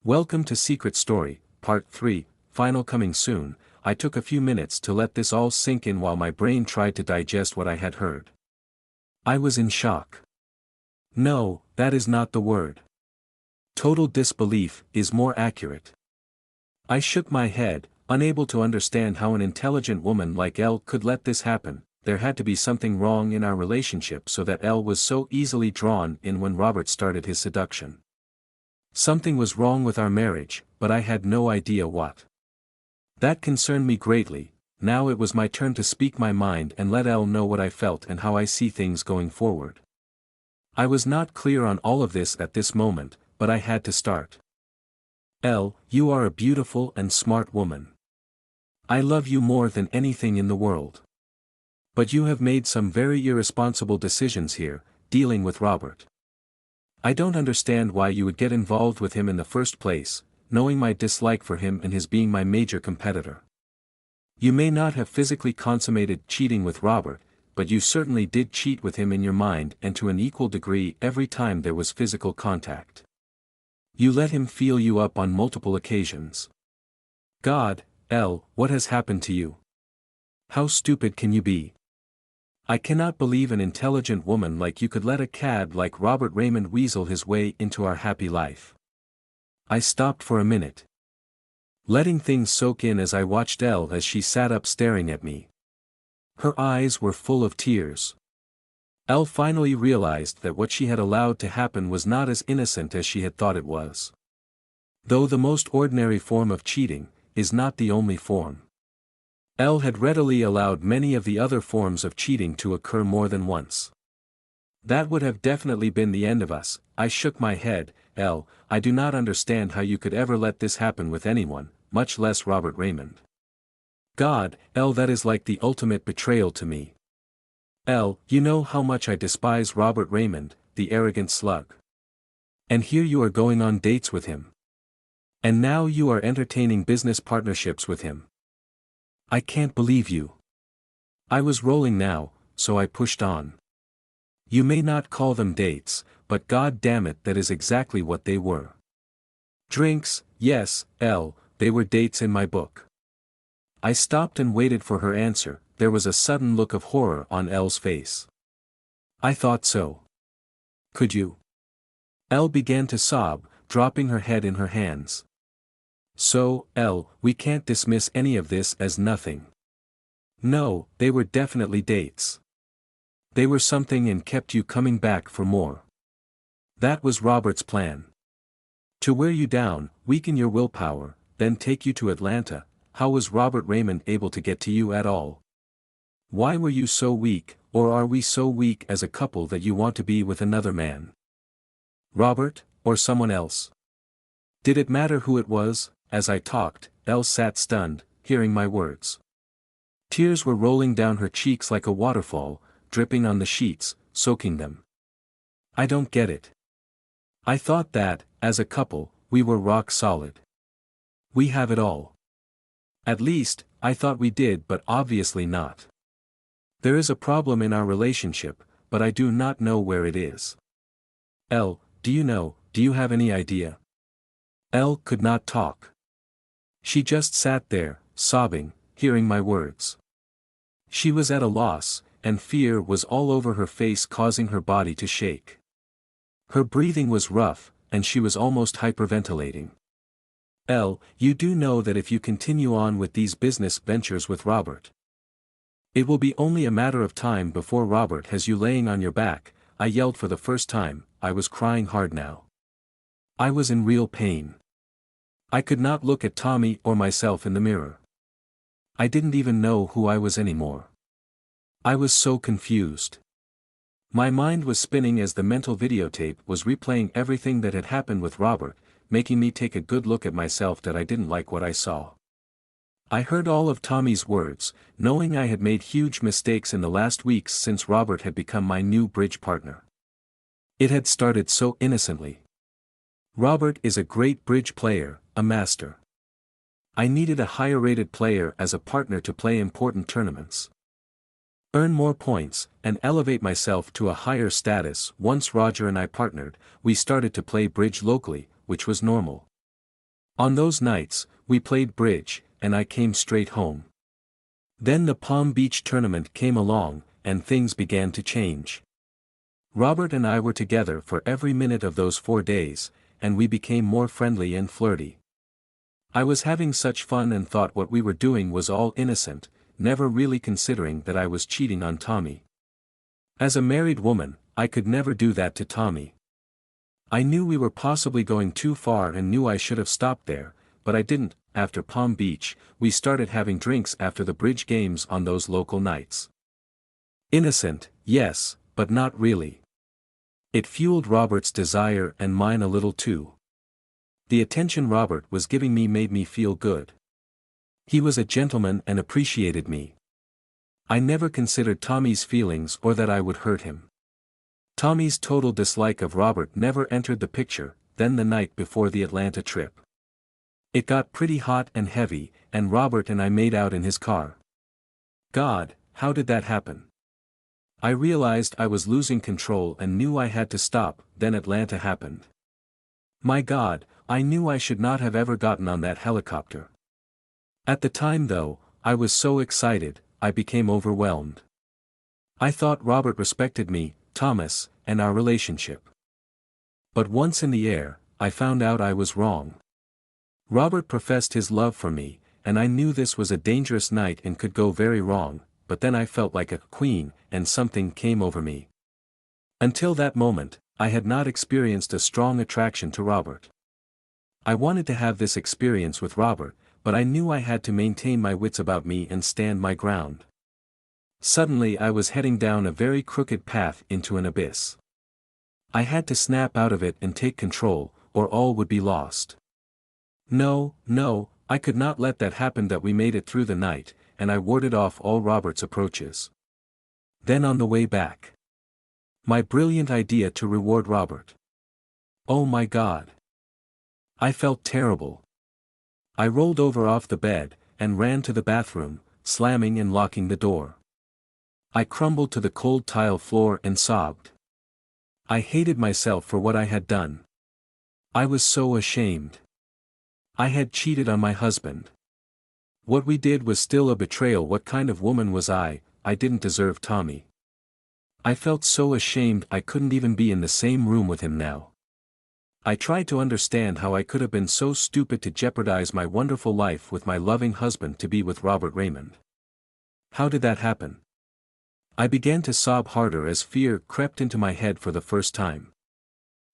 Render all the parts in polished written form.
Welcome to Secret Story, Part 3, final coming soon. I took a few minutes to let this all sink in while my brain tried to digest what I had heard. I was in shock. No, that is not the word. Total disbelief is more accurate. I shook my head, unable to understand how an intelligent woman like Elle could let this happen. There had to be something wrong in our relationship so that Elle was so easily drawn in when Robert started his seduction. Something was wrong with our marriage, but I had no idea what. That concerned me greatly. Now it was my turn to speak my mind and let Elle know what I felt and how I see things going forward. I was not clear on all of this at this moment, but I had to start. Elle, you are a beautiful and smart woman. I love you more than anything in the world. But you have made some very irresponsible decisions here, dealing with Robert. I don't understand why you would get involved with him in the first place, knowing my dislike for him and his being my major competitor. You may not have physically consummated cheating with Robert, but you certainly did cheat with him in your mind and to an equal degree every time there was physical contact. You let him feel you up on multiple occasions. God, Elle, what has happened to you? How stupid can you be? I cannot believe an intelligent woman like you could let a cad like Robert Raymond weasel his way into our happy life. I stopped for a minute, letting things soak in as I watched Elle as she sat up staring at me. Her eyes were full of tears. Elle finally realized that what she had allowed to happen was not as innocent as she had thought it was. Though the most ordinary form of cheating is not the only form. Elle had readily allowed many of the other forms of cheating to occur more than once. That would have definitely been the end of us. I shook my head. Elle, I do not understand how you could ever let this happen with anyone, much less Robert Raymond. God, Elle, that is like the ultimate betrayal to me. Elle, you know how much I despise Robert Raymond, the arrogant slug. And here you are going on dates with him. And now you are entertaining business partnerships with him. I can't believe you. I was rolling now, so I pushed on. You may not call them dates, but God damn it, that is exactly what they were. Drinks, yes, Elle, they were dates in my book. I stopped and waited for her answer. There was a sudden look of horror on Elle's face. I thought so. Could you? Elle began to sob, dropping her head in her hands. So, Elle, we can't dismiss any of this as nothing. No, they were definitely dates. They were something and kept you coming back for more. That was Robert's plan. To wear you down, weaken your willpower, then take you to Atlanta. How was Robert Raymond able to get to you at all? Why were you so weak, or are we so weak as a couple that you want to be with another man? Robert, or someone else? Did it matter who it was? As I talked, Elle sat stunned, hearing my words. Tears were rolling down her cheeks like a waterfall, dripping on the sheets, soaking them. I don't get it. I thought that, as a couple, we were rock solid. We have it all. At least, I thought we did, but obviously not. There is a problem in our relationship, but I do not know where it is. Elle, do you know, do you have any idea? Elle could not talk. She just sat there, sobbing, hearing my words. She was at a loss, and fear was all over her face, causing her body to shake. Her breathing was rough, and she was almost hyperventilating. Elle, you do know that if you continue on with these business ventures with Robert, it will be only a matter of time before Robert has you laying on your back. I yelled for the first time. I was crying hard now. I was in real pain. I could not look at Tommy or myself in the mirror. I didn't even know who I was anymore. I was so confused. My mind was spinning as the mental videotape was replaying everything that had happened with Robert, making me take a good look at myself that I didn't like what I saw. I heard all of Tommy's words, knowing I had made huge mistakes in the last weeks since Robert had become my new bridge partner. It had started so innocently. Robert is a great bridge player, a master. I needed a higher-rated player as a partner to play important tournaments, earn more points, and elevate myself to a higher status. Once Roger and I partnered, we started to play bridge locally, which was normal. On those nights, we played bridge, and I came straight home. Then the Palm Beach tournament came along, and things began to change. Robert and I were together for every minute of those 4 days, and we became more friendly and flirty. I was having such fun and thought what we were doing was all innocent, never really considering that I was cheating on Tommy. As a married woman, I could never do that to Tommy. I knew we were possibly going too far and knew I should have stopped there, but I didn't. After Palm Beach, we started having drinks after the bridge games on those local nights. Innocent, yes, but not really. It fueled Robert's desire and mine a little too. The attention Robert was giving me made me feel good. He was a gentleman and appreciated me. I never considered Tommy's feelings or that I would hurt him. Tommy's total dislike of Robert never entered the picture. Then the night before the Atlanta trip, it got pretty hot and heavy, and Robert and I made out in his car. God, how did that happen? I realized I was losing control and knew I had to stop. Then Atlanta happened. My God, I knew I should not have ever gotten on that helicopter. At the time though, I was so excited, I became overwhelmed. I thought Robert respected me, Thomas, and our relationship. But once in the air, I found out I was wrong. Robert professed his love for me, and I knew this was a dangerous night and could go very wrong, but then I felt like a queen, and something came over me. Until that moment, I had not experienced a strong attraction to Robert. I wanted to have this experience with Robert, but I knew I had to maintain my wits about me and stand my ground. Suddenly I was heading down a very crooked path into an abyss. I had to snap out of it and take control, or all would be lost. No, I could not let that happen. That we made it through the night, and I warded off all Robert's approaches. Then on the way back, my brilliant idea to reward Robert. Oh my God! I felt terrible. I rolled over off the bed, and ran to the bathroom, slamming and locking the door. I crumbled to the cold tile floor and sobbed. I hated myself for what I had done. I was so ashamed. I had cheated on my husband. What we did was still a betrayal. What kind of woman was I? I didn't deserve Tommy. I felt so ashamed I couldn't even be in the same room with him now. I tried to understand how I could have been so stupid to jeopardize my wonderful life with my loving husband to be with Robert Raymond. How did that happen? I began to sob harder as fear crept into my head for the first time.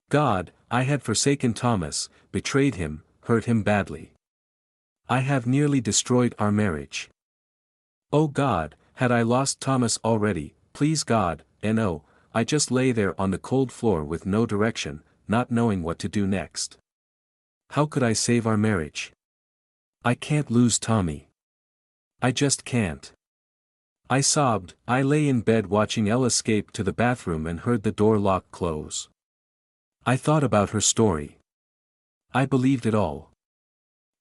God, I had forsaken Thomas, betrayed him, hurt him badly. I have nearly destroyed our marriage. Oh God, had I lost Thomas already? Please God, no, I just lay there on the cold floor with no direction, not knowing what to do next. How could I save our marriage? I can't lose Tommy. I just can't. I sobbed. I lay in bed watching Elle escape to the bathroom and heard the door lock close. I thought about her story. I believed it all.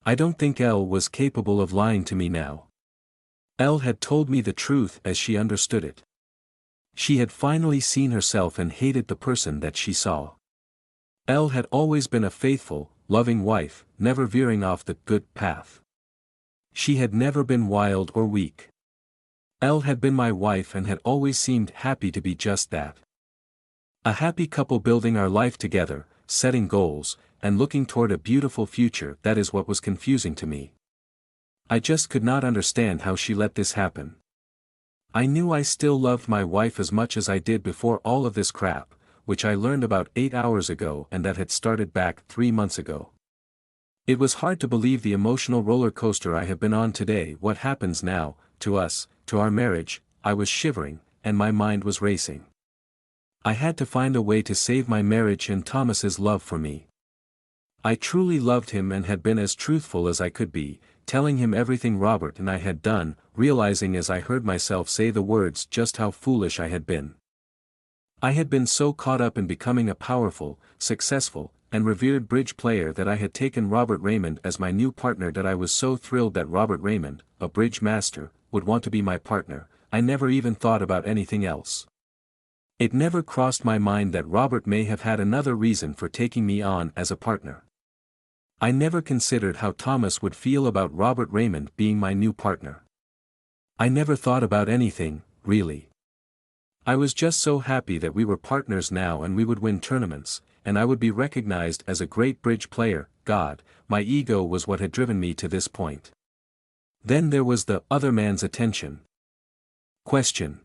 I don't think Elle was capable of lying to me now. Elle had told me the truth as she understood it. She had finally seen herself and hated the person that she saw. Elle had always been a faithful, loving wife, never veering off the good path. She had never been wild or weak. Elle had been my wife and had always seemed happy to be just that. A happy couple building our life together, setting goals, and looking toward a beautiful future. That is what was confusing to me. I just could not understand how she let this happen. I knew I still loved my wife as much as I did before all of this crap, which I learned about 8 hours ago and that had started back 3 months ago. It was hard to believe the emotional roller coaster I have been on today. What happens now, to us, to our marriage? I was shivering, and my mind was racing. I had to find a way to save my marriage and Thomas's love for me. I truly loved him and had been as truthful as I could be, telling him everything Robert and I had done, realizing as I heard myself say the words just how foolish I had been. I had been so caught up in becoming a powerful, successful, and revered bridge player that I had taken Robert Raymond as my new partner. That I was so thrilled that Robert Raymond, a bridge master, would want to be my partner. I never even thought about anything else. It never crossed my mind that Robert may have had another reason for taking me on as a partner. I never considered how Thomas would feel about Robert Raymond being my new partner. I never thought about anything, really. I was just so happy that we were partners now and we would win tournaments, and I would be recognized as a great bridge player. God, my ego was what had driven me to this point. Then there was the other man's attention. Question.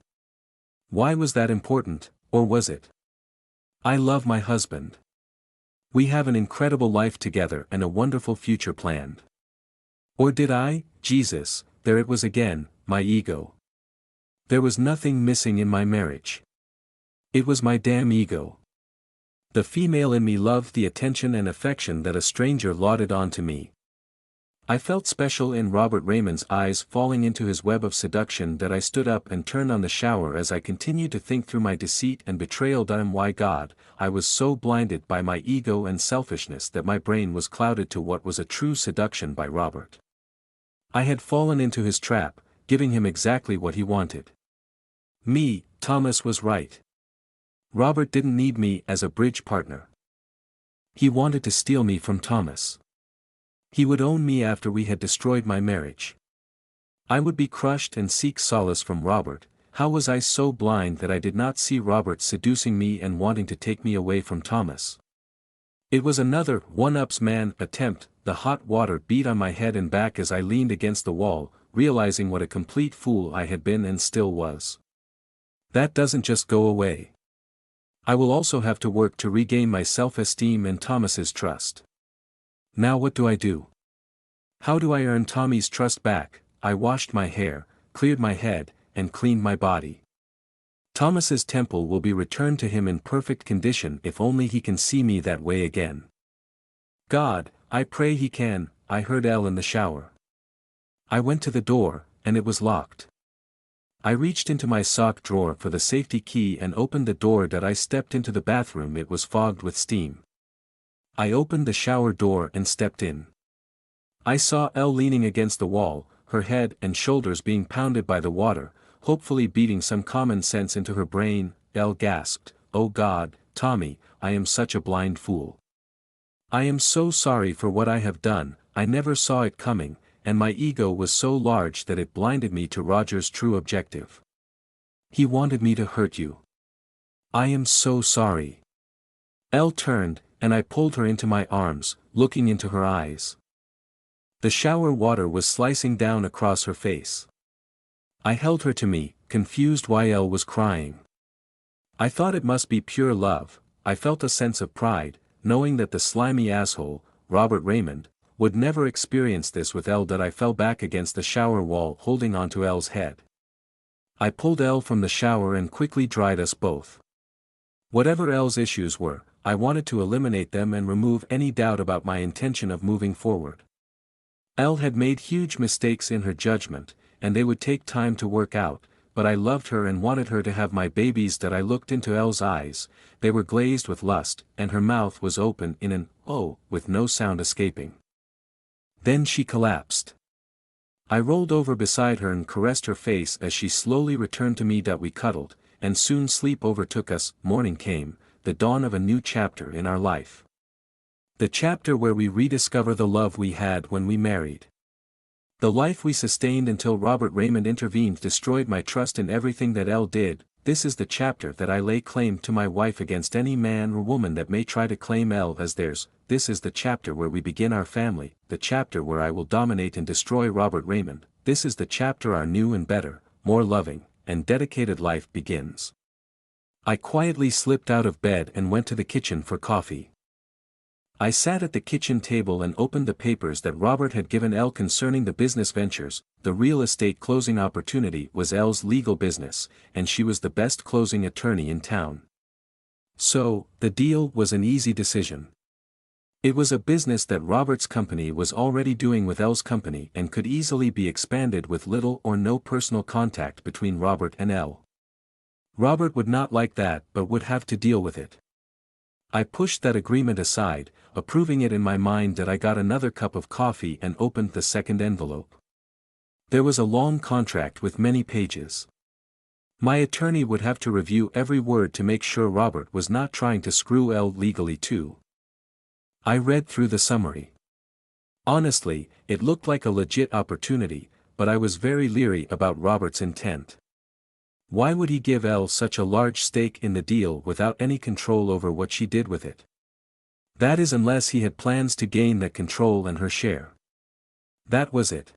Why was that important, or was it? I love my husband. We have an incredible life together and a wonderful future planned. Or did I? Jesus, there it was again, my ego. There was nothing missing in my marriage. It was my damn ego. The female in me loved the attention and affection that a stranger lauded onto me. I felt special in Robert Raymond's eyes falling into his web of seduction that I stood up and turned on the shower as I continued to think through my deceit and betrayal. Why God, I was so blinded by my ego and selfishness that my brain was clouded to what was a true seduction by Robert. I had fallen into his trap, giving him exactly what he wanted. Me, Thomas was right. Robert didn't need me as a bridge partner. He wanted to steal me from Thomas. He would own me after we had destroyed my marriage. I would be crushed and seek solace from Robert. How was I so blind that I did not see Robert seducing me and wanting to take me away from Thomas? It was another one-upsman attempt. The hot water beat on my head and back as I leaned against the wall, realizing what a complete fool I had been and still was. That doesn't just go away. I will also have to work to regain my self-esteem and Thomas's trust. Now what do I do? How do I earn Tommy's trust back? I washed my hair, cleared my head, and cleaned my body. Thomas's temple will be returned to him in perfect condition if only he can see me that way again. God, I pray he can. I heard Elle in the shower. I went to the door, and it was locked. I reached into my sock drawer for the safety key and opened the door. I stepped into the bathroom. It was fogged with steam. I opened the shower door and stepped in. I saw Elle leaning against the wall, her head and shoulders being pounded by the water, hopefully beating some common sense into her brain. Elle gasped, "Oh God, Tommy, I am such a blind fool. I am so sorry for what I have done. I never saw it coming, and my ego was so large that it blinded me to Roger's true objective. He wanted me to hurt you. I am so sorry." Elle turned, and I pulled her into my arms, looking into her eyes. The shower water was slicing down across her face. I held her to me, confused why Elle was crying. I thought it must be pure love. I felt a sense of pride, knowing that the slimy asshole, Robert Raymond, would never experience this with Elle. I fell back against the shower wall holding onto Elle's head. I pulled Elle from the shower and quickly dried us both. Whatever Elle's issues were, I wanted to eliminate them and remove any doubt about my intention of moving forward. Elle had made huge mistakes in her judgment, and they would take time to work out, but I loved her and wanted her to have my babies. I looked into Elle's eyes, they were glazed with lust, and her mouth was open in an "oh" with no sound escaping. Then she collapsed. I rolled over beside her and caressed her face as she slowly returned to me. We cuddled, and soon sleep overtook us. Morning came, the dawn of a new chapter in our life. The chapter where we rediscover the love we had when we married. The life we sustained until Robert Raymond intervened destroyed my trust in everything that Elle did. This is the chapter that I lay claim to my wife against any man or woman that may try to claim Elle as theirs. This is the chapter where we begin our family, the chapter where I will dominate and destroy Robert Raymond. This is the chapter our new and better, more loving, and dedicated life begins. I quietly slipped out of bed and went to the kitchen for coffee. I sat at the kitchen table and opened the papers that Robert had given Elle concerning the business ventures. The real estate closing opportunity was Elle's legal business, and she was the best closing attorney in town. So, the deal was an easy decision. It was a business that Robert's company was already doing with Elle's company and could easily be expanded with little or no personal contact between Robert and Elle. Robert would not like that but would have to deal with it. I pushed that agreement aside, approving it in my mind. That I got another cup of coffee and opened the second envelope. There was a long contract with many pages. My attorney would have to review every word to make sure Robert was not trying to screw Elle legally too. I read through the summary. Honestly, it looked like a legit opportunity, but I was very leery about Robert's intent. Why would he give Elle such a large stake in the deal without any control over what she did with it? That is, unless he had plans to gain that control and her share. That was it.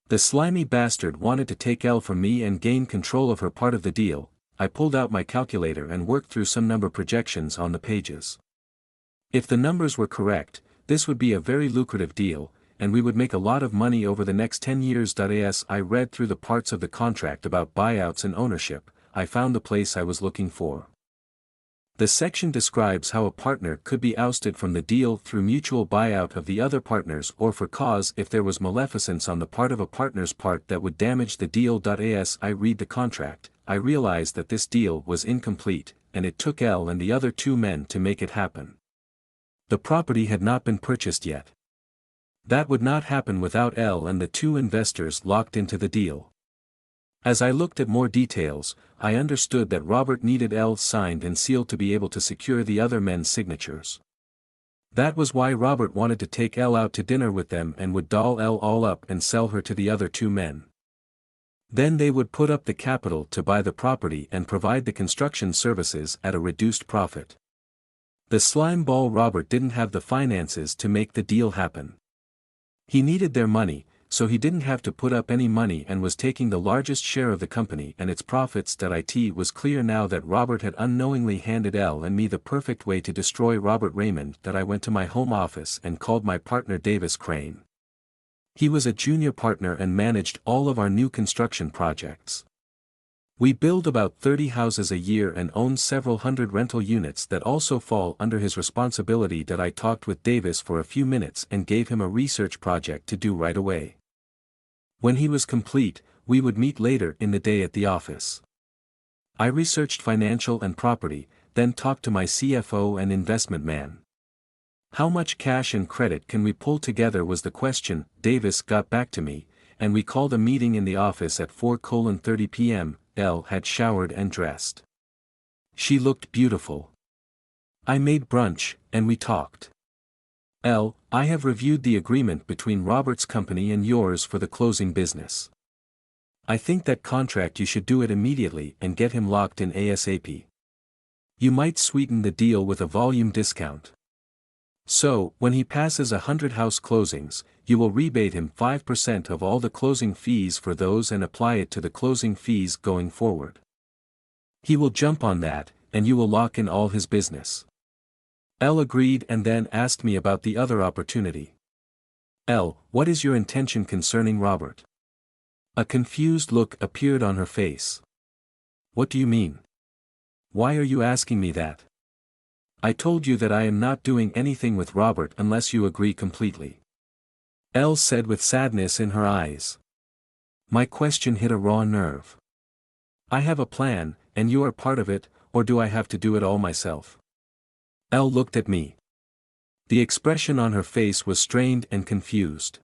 The slimy bastard wanted to take Elle from me and gain control of her part of the deal. I pulled out my calculator and worked through some number projections on the pages. If the numbers were correct, this would be a very lucrative deal, and we would make a lot of money over the next 10 years. As I read through the parts of the contract about buyouts and ownership, I found the place I was looking for. The section describes how a partner could be ousted from the deal through mutual buyout of the other partners or for cause if there was maleficence on the part of a partner's part that would damage the deal. As I read the contract, I realized that this deal was incomplete, and it took Elle and the other two men to make it happen. The property had not been purchased yet. That would not happen without Elle and the two investors locked into the deal. As I looked at more details, I understood that Robert needed Elle signed and sealed to be able to secure the other men's signatures. That was why Robert wanted to take Elle out to dinner with them and would doll Elle all up and sell her to the other two men. Then they would put up the capital to buy the property and provide the construction services at a reduced profit. The slimeball Robert didn't have the finances to make the deal happen. He needed their money, so he didn't have to put up any money and was taking the largest share of the company and its profits. It was clear now that Robert had unknowingly handed Elle and me the perfect way to destroy Robert Raymond. I went to my home office and called my partner Davis Crane. He was a junior partner and managed all of our new construction projects. We build about 30 houses a year and own several hundred rental units that also fall under his responsibility. I talked with Davis for a few minutes and gave him a research project to do right away. When he was complete, we would meet later in the day at the office. I researched financial and property, then talked to my CFO and investment man. How much cash and credit can we pull together was the question. Davis got back to me, and we called a meeting in the office at 4:30 p.m. Elle had showered and dressed. She looked beautiful. I made brunch, and we talked. Elle, I have reviewed the agreement between Robert's company and yours for the closing business. I think that contract you should do it immediately and get him locked in ASAP. You might sweeten the deal with a volume discount. So, when he passes 100 house closings, you will rebate him 5% of all the closing fees for those and apply it to the closing fees going forward. He will jump on that, and you will lock in all his business. Elle agreed and then asked me about the other opportunity. Elle, what is your intention concerning Robert? A confused look appeared on her face. What do you mean? Why are you asking me that? I told you that I am not doing anything with Robert unless you agree completely. Elle said with sadness in her eyes. My question hit a raw nerve. I have a plan, and you are part of it, or do I have to do it all myself? Elle looked at me. The expression on her face was strained and confused.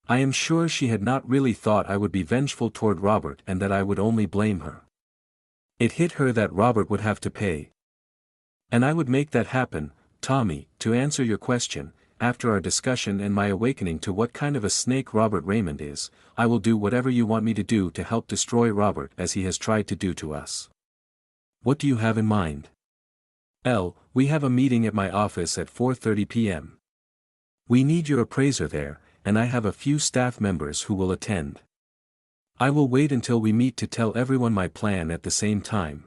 I am sure she had not really thought I would be vengeful toward Robert and that I would only blame her. It hit her that Robert would have to pay. And I would make that happen. Tommy, to answer your question, after our discussion and my awakening to what kind of a snake Robert Raymond is, I will do whatever you want me to do to help destroy Robert as he has tried to do to us. What do you have in mind? Elle, we have a meeting at my office at 4:30 p.m. We need your appraiser there, and I have a few staff members who will attend. I will wait until we meet to tell everyone my plan at the same time.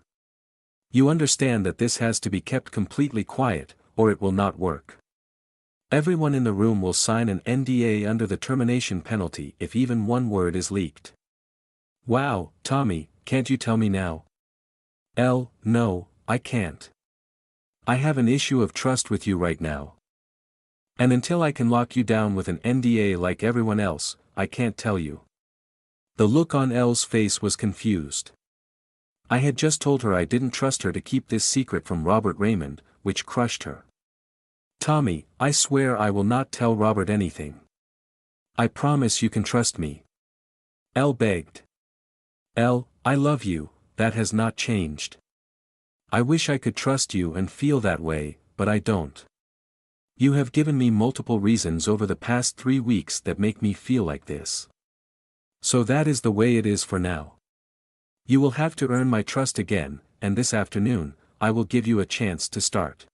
You understand that this has to be kept completely quiet, or it will not work. Everyone in the room will sign an NDA under the termination penalty if even one word is leaked. Wow, Tommy, can't you tell me now? Elle, no, I can't. I have an issue of trust with you right now. And until I can lock you down with an NDA like everyone else, I can't tell you. The look on Elle's face was confused. I had just told her I didn't trust her to keep this secret from Robert Raymond, which crushed her. Tommy, I swear I will not tell Robert anything. I promise you can trust me. Elle begged. Elle, I love you, that has not changed. I wish I could trust you and feel that way, but I don't. You have given me multiple reasons over the past 3 weeks that make me feel like this. So that is the way it is for now. You will have to earn my trust again, and this afternoon, I will give you a chance to start.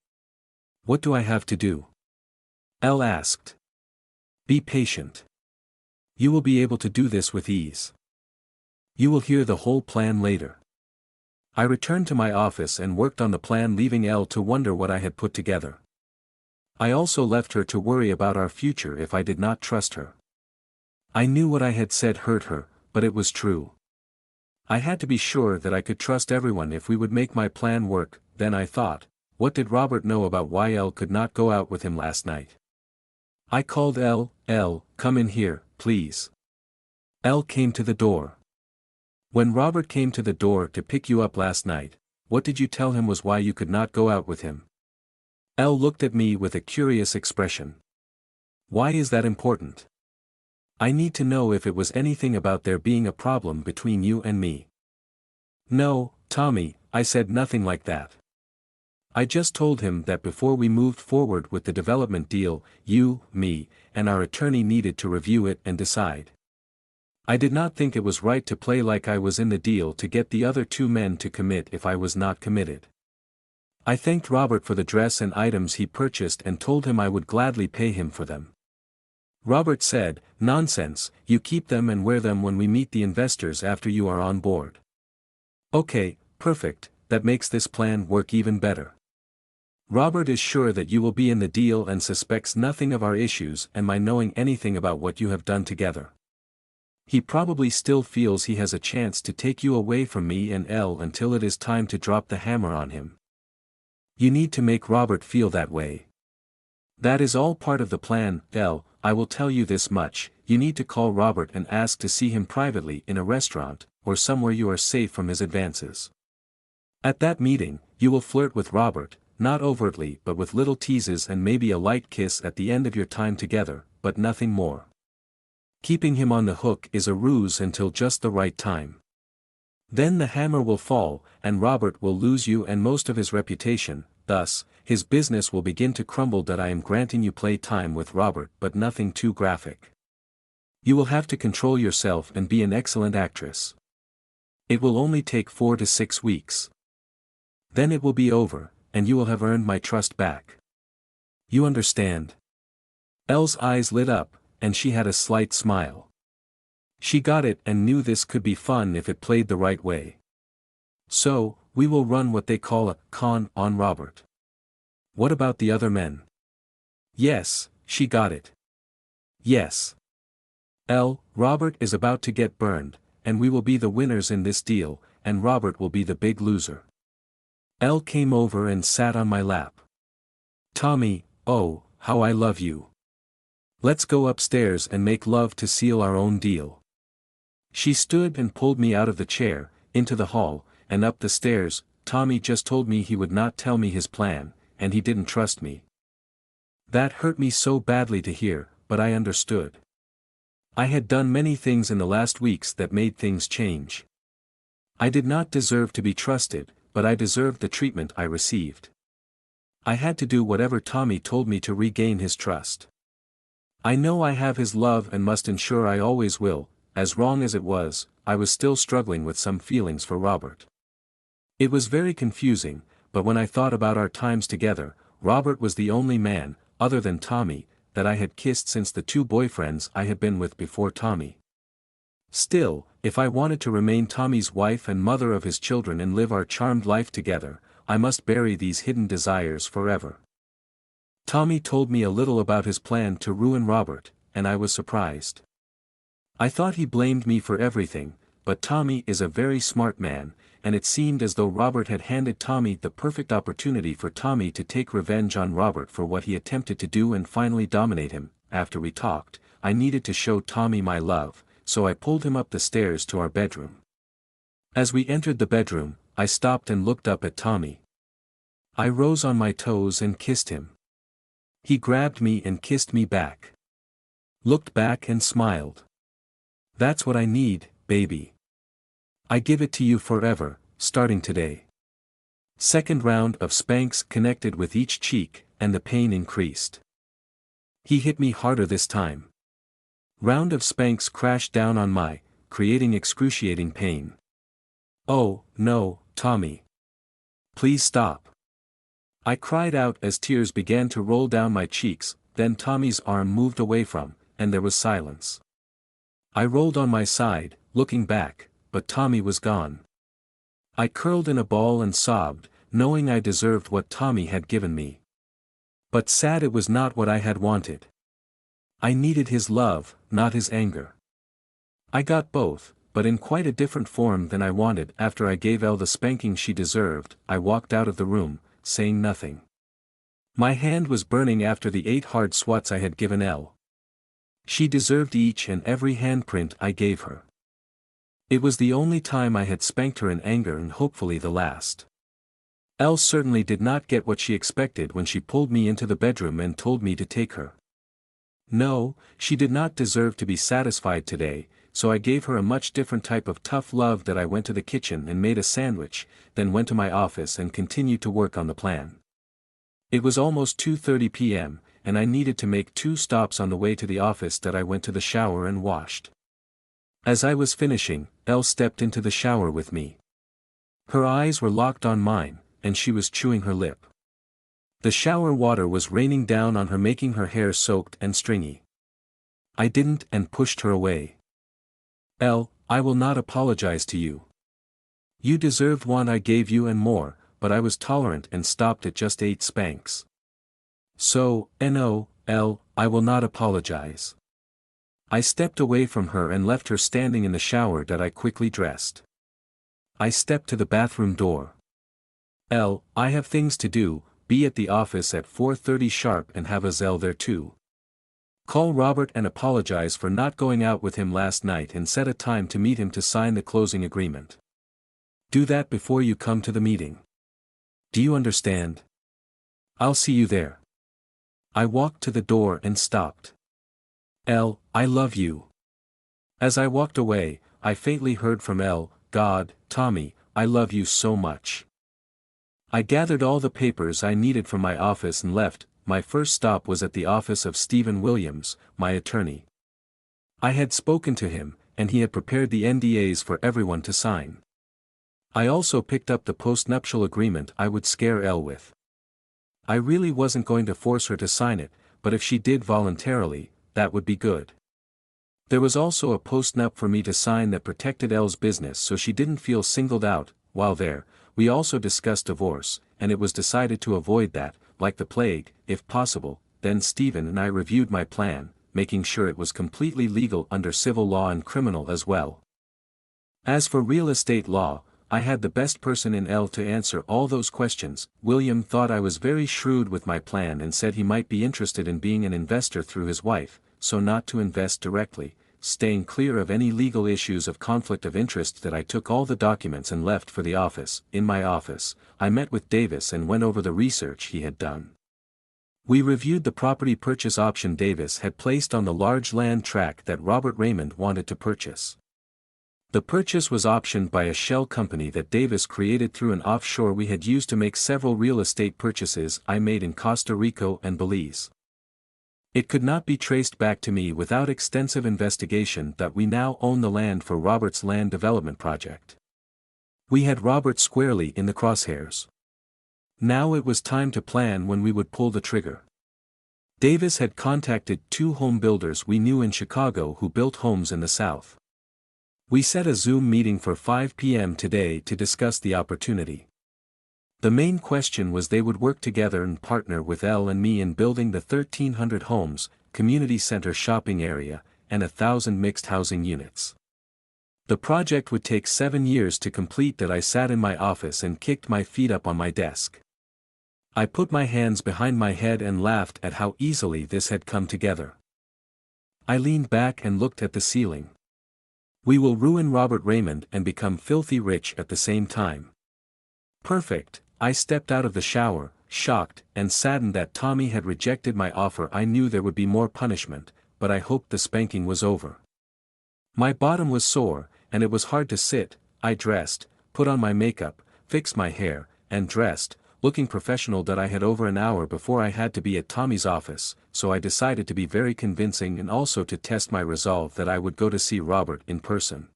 What do I have to do? Elle asked. Be patient. You will be able to do this with ease. You will hear the whole plan later. I returned to my office and worked on the plan, leaving Elle to wonder what I had put together. I also left her to worry about our future if I did not trust her. I knew what I had said hurt her, but it was true. I had to be sure that I could trust everyone if we would make my plan work. Then I thought, what did Robert know about why Elle could not go out with him last night? I called Elle. Elle, come in here, please. Elle came to the door. When Robert came to the door to pick you up last night, what did you tell him was why you could not go out with him? Elle looked at me with a curious expression. Why is that important? I need to know if it was anything about there being a problem between you and me. No, Tommy, I said nothing like that. I just told him that before we moved forward with the development deal, you, me, and our attorney needed to review it and decide. I did not think it was right to play like I was in the deal to get the other two men to commit if I was not committed. I thanked Robert for the dress and items he purchased and told him I would gladly pay him for them. Robert said, nonsense, you keep them and wear them when we meet the investors after you are on board. Okay, perfect, that makes this plan work even better. Robert is sure that you will be in the deal and suspects nothing of our issues and my knowing anything about what you have done together. He probably still feels he has a chance to take you away from me and Elle until it is time to drop the hammer on him. You need to make Robert feel that way. That is all part of the plan. Elle, I will tell you this much, you need to call Robert and ask to see him privately in a restaurant, or somewhere you are safe from his advances. At that meeting, you will flirt with Robert, not overtly but with little teases and maybe a light kiss at the end of your time together, but nothing more. Keeping him on the hook is a ruse until just the right time. Then the hammer will fall, and Robert will lose you and most of his reputation, thus, his business will begin to crumble. That I am granting you play time with Robert but nothing too graphic. You will have to control yourself and be an excellent actress. It will only take 4 to 6 weeks. Then it will be over, and you will have earned my trust back. You understand? Elle's eyes lit up, and she had a slight smile. She got it and knew this could be fun if it played the right way. So, we will run what they call a con on Robert. What about the other men? Yes, she got it. Yes. Elle, Robert is about to get burned, and we will be the winners in this deal, and Robert will be the big loser. Elle came over and sat on my lap. Tommy, oh, how I love you. Let's go upstairs and make love to seal our own deal. She stood and pulled me out of the chair, into the hall, and up the stairs. Tommy just told me he would not tell me his plan, and he didn't trust me. That hurt me so badly to hear, but I understood. I had done many things in the last weeks that made things change. I did not deserve to be trusted, but I deserved the treatment I received. I had to do whatever Tommy told me to regain his trust. I know I have his love and must ensure I always will. As wrong as it was, I was still struggling with some feelings for Robert. It was very confusing, but when I thought about our times together, Robert was the only man, other than Tommy, that I had kissed since the 2 boyfriends I had been with before Tommy. Still, if I wanted to remain Tommy's wife and mother of his children and live our charmed life together, I must bury these hidden desires forever. Tommy told me a little about his plan to ruin Robert, and I was surprised. I thought he blamed me for everything, but Tommy is a very smart man, and it seemed as though Robert had handed Tommy the perfect opportunity for Tommy to take revenge on Robert for what he attempted to do and finally dominate him. After we talked, I needed to show Tommy my love, so I pulled him up the stairs to our bedroom. As we entered the bedroom, I stopped and looked up at Tommy. I rose on my toes and kissed him. He grabbed me and kissed me back. Looked back and smiled. That's what I need, baby. I give it to you forever, starting today. Second round of spanks connected with each cheek, and the pain increased. He hit me harder this time. Round of spanks crashed down on my, creating excruciating pain. "Oh, no, Tommy. Please stop." I cried out as tears began to roll down my cheeks, then Tommy's arm moved away from, and there was silence. I rolled on my side, looking back, but Tommy was gone. I curled in a ball and sobbed, knowing I deserved what Tommy had given me. But sad it was not what I had wanted. I needed his love, not his anger. I got both, but in quite a different form than I wanted. After I gave Elle the spanking she deserved, I walked out of the room, saying nothing. My hand was burning after the 8 hard swats I had given Elle. She deserved each and every handprint I gave her. It was the only time I had spanked her in anger and hopefully the last. Elle certainly did not get what she expected when she pulled me into the bedroom and told me to take her. No, she did not deserve to be satisfied today, so I gave her a much different type of tough love. That I went to the kitchen and made a sandwich, then went to my office and continued to work on the plan. It was almost 2:30 p.m., and I needed to make 2 stops on the way to the office. That I went to the shower and washed. As I was finishing, Elle stepped into the shower with me. Her eyes were locked on mine, and she was chewing her lip. The shower water was raining down on her, making her hair soaked and stringy. I didn't and pushed her away. "Elle, I will not apologize to you. You deserved one I gave you and more, but I was tolerant and stopped at just 8 spanks. So, no, Elle, I will not apologize." I stepped away from her and left her standing in the shower. That I quickly dressed. I stepped to the bathroom door. "Elle, I have things to do. Be at the office at 4:30 sharp and have Elle there too. Call Robert and apologize for not going out with him last night and set a time to meet him to sign the closing agreement. Do that before you come to the meeting. Do you understand? I'll see you there." I walked to the door and stopped. "Elle, I love you." As I walked away, I faintly heard from Elle, "God, Tommy, I love you so much." I gathered all the papers I needed from my office and left. My first stop was at the office of Stephen Williams, my attorney. I had spoken to him, and he had prepared the NDAs for everyone to sign. I also picked up the post-nuptial agreement I would scare Elle with. I really wasn't going to force her to sign it, but if she did voluntarily, that would be good. There was also a post-nup for me to sign that protected Elle's business so she didn't feel singled out. While there, we also discussed divorce, and it was decided to avoid that, like the plague, if possible. Then Stephen and I reviewed my plan, making sure it was completely legal under civil law and criminal as well. As for real estate law, I had the best person in Elle to answer all those questions. William thought I was very shrewd with my plan and said he might be interested in being an investor through his wife, so not to invest directly, staying clear of any legal issues of conflict of interest. That I took all the documents and left for the office. In my office, I met with Davis and went over the research he had done. We reviewed the property purchase option Davis had placed on the large land tract that Robert Raymond wanted to purchase. The purchase was optioned by a shell company that Davis created through an offshore we had used to make several real estate purchases I made in Costa Rica and Belize. It could not be traced back to me without extensive investigation that we now own the land for Robert's land development project. We had Robert squarely in the crosshairs. Now it was time to plan when we would pull the trigger. Davis had contacted 2 home builders we knew in Chicago who built homes in the South. We set a Zoom meeting for 5 p.m. today to discuss the opportunity. The main question was they would work together and partner with Elle and me in building the 1,300 homes, community center shopping area, and 1,000 mixed housing units. The project would take 7 years to complete. That I sat in my office and kicked my feet up on my desk. I put my hands behind my head and laughed at how easily this had come together. I leaned back and looked at the ceiling. We will ruin Robert Raymond and become filthy rich at the same time. Perfect. I stepped out of the shower, shocked and saddened that Tommy had rejected my offer. I knew there would be more punishment, but I hoped the spanking was over. My bottom was sore, and it was hard to sit. I dressed, put on my makeup, fixed my hair, and dressed, looking professional that I had over an hour before I had to be at Tommy's office, so I decided to be very convincing and also to test my resolve that I would go to see Robert in person.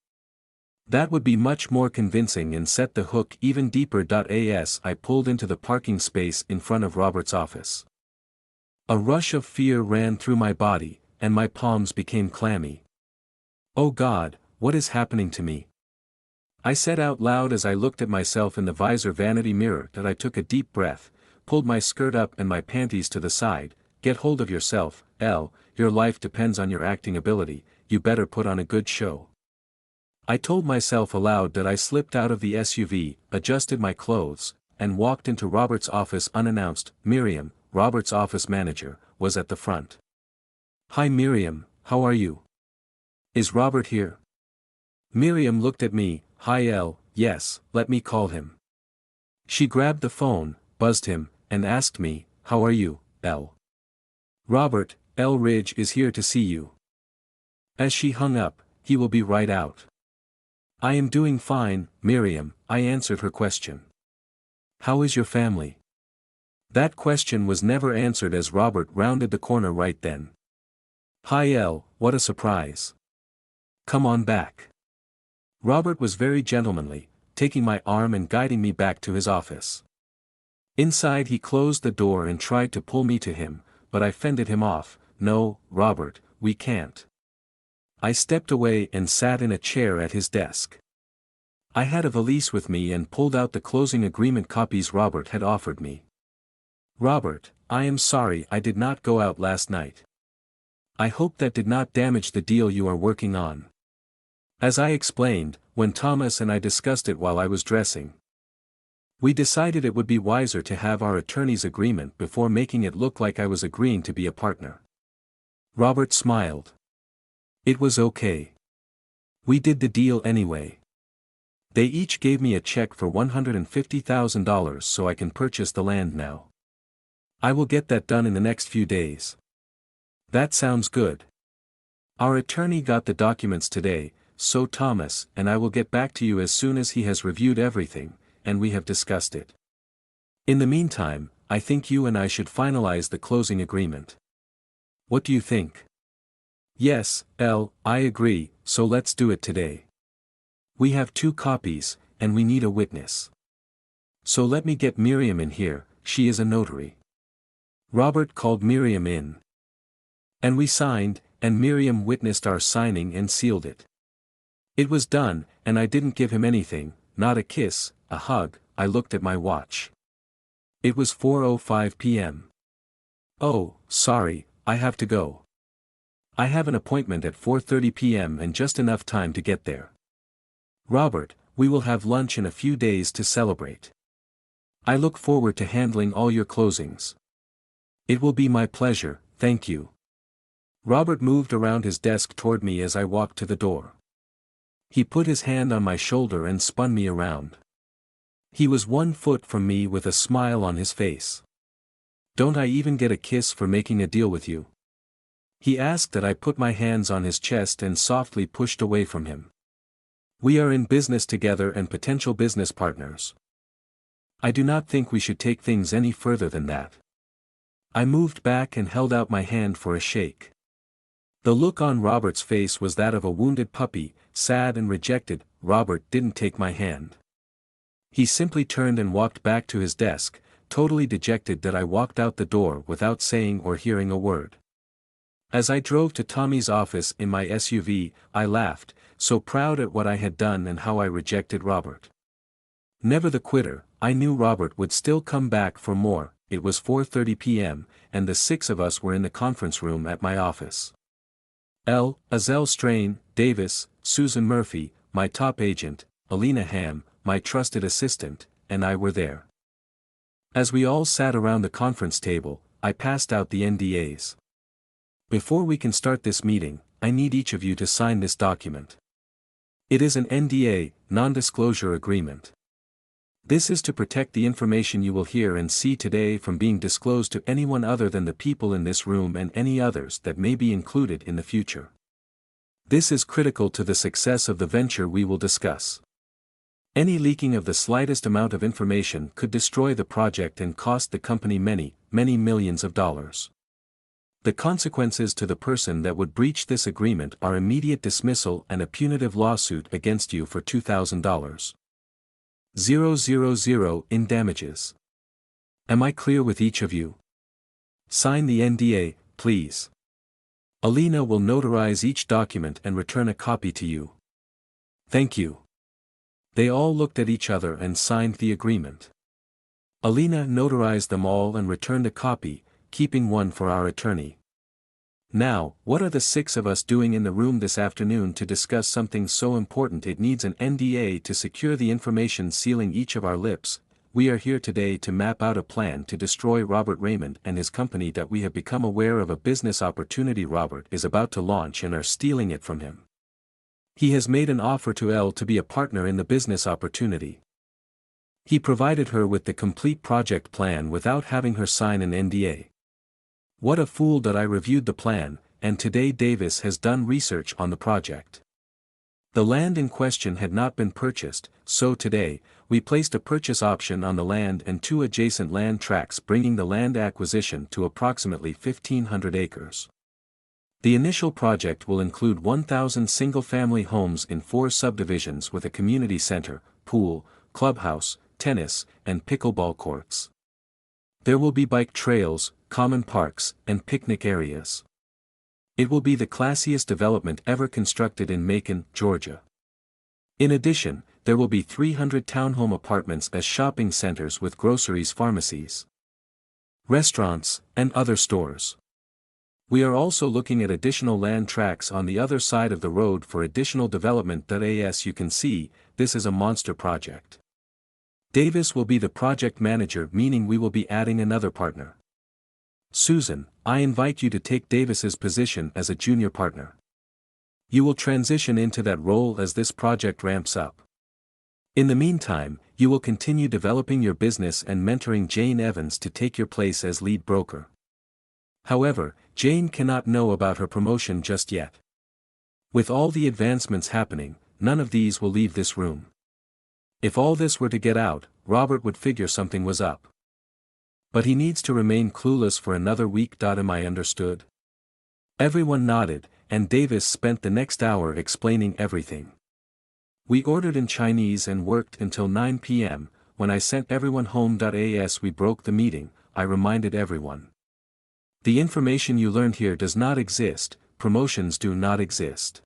That would be much more convincing and set the hook even deeper. As I pulled into the parking space in front of Robert's office, a rush of fear ran through my body, and my palms became clammy. Oh God, what is happening to me? I said out loud as I looked at myself in the visor vanity mirror. That I took a deep breath, pulled my skirt up and my panties to the side. Get hold of yourself, Elle, your life depends on your acting ability, you better put on a good show. I told myself aloud. That I slipped out of the SUV, adjusted my clothes, and walked into Robert's office unannounced. Miriam, Robert's office manager, was at the front. Hi Miriam, how are you? Is Robert here? Miriam looked at me. Hi Elle, yes, let me call him. She grabbed the phone, buzzed him, and asked me, how are you, Elle? Robert, Elle Ridge is here to see you. As she hung up, he will be right out. I am doing fine, Miriam, I answered her question. How is your family? That question was never answered as Robert rounded the corner right then. Hi Elle, what a surprise. Come on back. Robert was very gentlemanly, taking my arm and guiding me back to his office. Inside he closed the door and tried to pull me to him, but I fended him off. No, Robert, we can't. I stepped away and sat in a chair at his desk. I had a valise with me and pulled out the closing agreement copies Robert had offered me. Robert, I am sorry I did not go out last night. I hope that did not damage the deal you are working on. As I explained, when Thomas and I discussed it while I was dressing, we decided it would be wiser to have our attorney's agreement before making it look like I was agreeing to be a partner. Robert smiled. It was okay. We did the deal anyway. They each gave me a check for $150,000 so I can purchase the land now. I will get that done in the next few days. That sounds good. Our attorney got the documents today, so Thomas and I will get back to you as soon as he has reviewed everything, and we have discussed it. In the meantime, I think you and I should finalize the closing agreement. What do you think? Yes, Elle, I agree, so let's do it today. We have 2 copies, and we need a witness. So let me get Miriam in here, she is a notary. Robert called Miriam in. And we signed, and Miriam witnessed our signing and sealed it. It was done, and I didn't give him anything, not a kiss, a hug. I looked at my watch. It was 4:05 p.m. Oh, sorry, I have to go. I have an appointment at 4:30 p.m. and just enough time to get there. Robert, we will have lunch in a few days to celebrate. I look forward to handling all your closings. It will be my pleasure, thank you. Robert moved around his desk toward me as I walked to the door. He put his hand on my shoulder and spun me around. He was 1 foot from me with a smile on his face. Don't I even get a kiss for making a deal with you? He asked. That I put my hands on his chest and softly pushed away from him. We are in business together and potential business partners. I do not think we should take things any further than that. I moved back and held out my hand for a shake. The look on Robert's face was that of a wounded puppy, sad and rejected. Robert didn't take my hand. He simply turned and walked back to his desk, totally dejected. That I walked out the door without saying or hearing a word. As I drove to Tommy's office in my SUV, I laughed, so proud at what I had done and how I rejected Robert. Never the quitter, I knew Robert would still come back for more. It was 4:30 p.m., and the 6 of us were in the conference room at my office. Elle, Azelle Strain, Davis, Susan Murphy, my top agent, Alina Ham, my trusted assistant, and I were there. As we all sat around the conference table, I passed out the NDAs. Before we can start this meeting, I need each of you to sign this document. It is an NDA, non-disclosure agreement. This is to protect the information you will hear and see today from being disclosed to anyone other than the people in this room and any others that may be included in the future. This is critical to the success of the venture we will discuss. Any leaking of the slightest amount of information could destroy the project and cost the company many, many millions of dollars. The consequences to the person that would breach this agreement are immediate dismissal and a punitive lawsuit against you for $2,000. 000 in damages. Am I clear with each of you? Sign the NDA, please. Alina will notarize each document and return a copy to you. Thank you. They all looked at each other and signed the agreement. Alina notarized them all and returned a copy, keeping one for our attorney. Now, what are the six of us doing in the room this afternoon to discuss something so important it needs an NDA to secure the information sealing each of our lips? We are here today to map out a plan to destroy Robert Raymond and his company that we have become aware of a business opportunity Robert is about to launch and are stealing it from him. He has made an offer to Elle to be a partner in the business opportunity. He provided her with the complete project plan without having her sign an NDA. What a fool that I reviewed the plan, and today Davis has done research on the project. The land in question had not been purchased, so today, we placed a purchase option on the land and 2 adjacent land tracts bringing the land acquisition to approximately 1,500 acres. The initial project will include 1,000 single-family homes in 4 subdivisions with a community center, pool, clubhouse, tennis, and pickleball courts. There will be bike trails, common parks, and picnic areas. It will be the classiest development ever constructed in Macon, Georgia. In addition, there will be 300 townhome apartments as shopping centers with groceries, pharmacies, restaurants, and other stores. We are also looking at additional land tracts on the other side of the road for additional development. As you can see, this is a monster project. Davis will be the project manager, meaning we will be adding another partner. Susan, I invite you to take Davis's position as a junior partner. You will transition into that role as this project ramps up. In the meantime, you will continue developing your business and mentoring Jane Evans to take your place as lead broker. However, Jane cannot know about her promotion just yet. With all the advancements happening, none of these will leave this room. If all this were to get out, Robert would figure something was up. But he needs to remain clueless for another week. Am I understood? Everyone nodded, and Davis spent the next hour explaining everything. We ordered in Chinese and worked until 9 p.m., when I sent everyone home. As we broke the meeting, I reminded everyone. The information you learned here does not exist, promotions do not exist.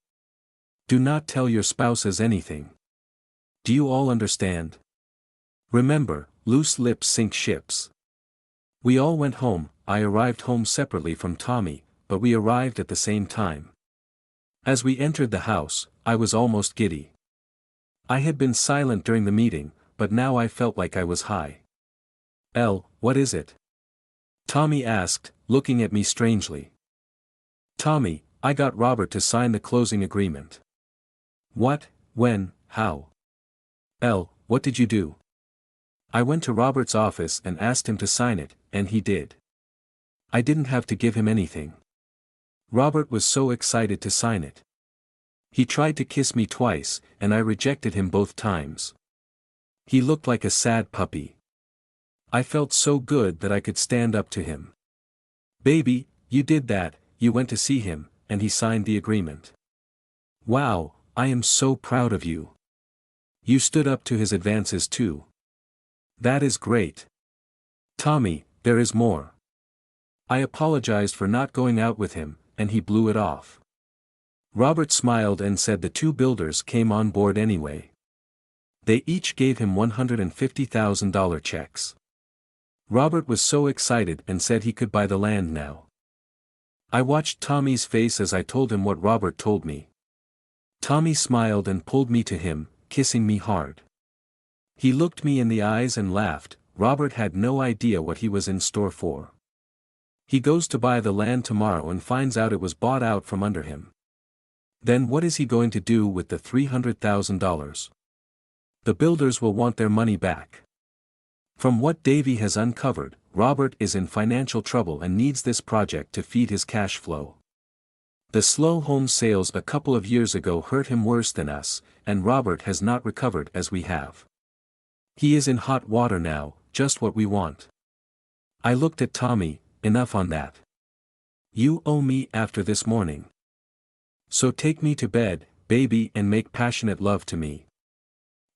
Do not tell your spouses anything. Do you all understand? Remember, loose lips sink ships. We all went home. I arrived home separately from Tommy, but we arrived at the same time. As we entered the house, I was almost giddy. I had been silent during the meeting, but now I felt like I was high. Elle, what is it? Tommy asked, looking at me strangely. Tommy, I got Robert to sign the closing agreement. What, when, how? Elle, what did you do? I went to Robert's office and asked him to sign it, and he did. I didn't have to give him anything. Robert was so excited to sign it. He tried to kiss me twice, and I rejected him both times. He looked like a sad puppy. I felt so good that I could stand up to him. Baby, you did that, you went to see him, and he signed the agreement. Wow, I am so proud of you. You stood up to his advances too. That is great. Tommy, there is more. I apologized for not going out with him, and he blew it off. Robert smiled and said the 2 builders came on board anyway. They each gave him $150,000 checks. Robert was so excited and said he could buy the land now. I watched Tommy's face as I told him what Robert told me. Tommy smiled and pulled me to him, kissing me hard. He looked me in the eyes and laughed. Robert had no idea what he was in store for. He goes to buy the land tomorrow and finds out it was bought out from under him. Then what is he going to do with the $300,000? The builders will want their money back. From what Davy has uncovered, Robert is in financial trouble and needs this project to feed his cash flow. The slow home sales a couple of years ago hurt him worse than us, and Robert has not recovered as we have. He is in hot water now, just what we want. I looked at Tommy, enough on that. You owe me after this morning. So take me to bed, baby, and make passionate love to me.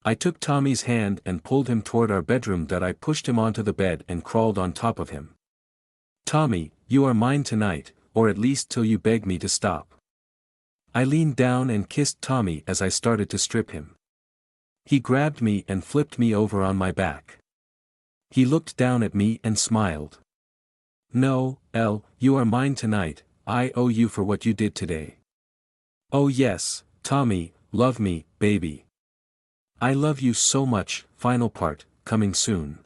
I took Tommy's hand and pulled him toward our bedroom. That I pushed him onto the bed and crawled on top of him. Tommy, you are mine tonight, or at least till you beg me to stop. I leaned down and kissed Tommy as I started to strip him. He grabbed me and flipped me over on my back. He looked down at me and smiled. No, Elle, you are mine tonight. I owe you for what you did today. Oh yes, Tommy, love me, baby. I love you so much. Final part, coming soon.